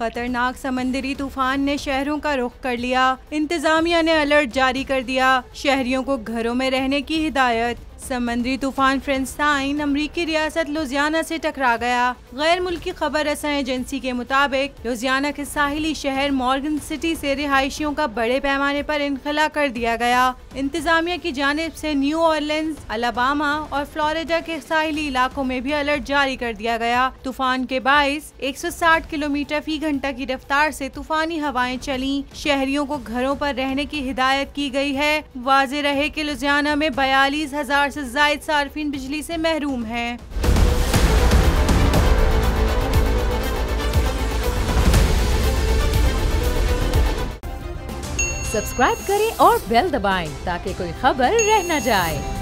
खतरनाक समंदरी तूफान ने शहरों का रुख कर लिया। इंतजामिया ने अलर्ट जारी कर दिया। शहरियों को घरों में रहने की हिदायत। समंदरी तूफान फ्रेंस्टाइन अमरीकी रियासत लुजियाना से टकरा गया। गैर मुल्की खबर रसां एजेंसी के मुताबिक लुजियाना के साहिली शहर मॉर्गन सिटी से रिहायशियों का बड़े पैमाने पर इनखला कर दिया गया। इंतजामिया की जानिब से न्यू ऑरलिन्स, अलाबामा और फ्लोरिडा के साहिली इलाकों में भी अलर्ट जारी कर दिया गया। तूफान के बाइस 160 किलोमीटर फी घंटा की रफ्तार से तूफानी हवाएं चली। शहरियों को घरों पर रहने की हिदायत की गई है। वाज़ेह रहे कि लुजियाना में 42,000 से ज़ायद सार्फिन बिजली से महरूम हैं। सब्सक्राइब करें और बेल दबाएं ताकि कोई खबर रह न जाए।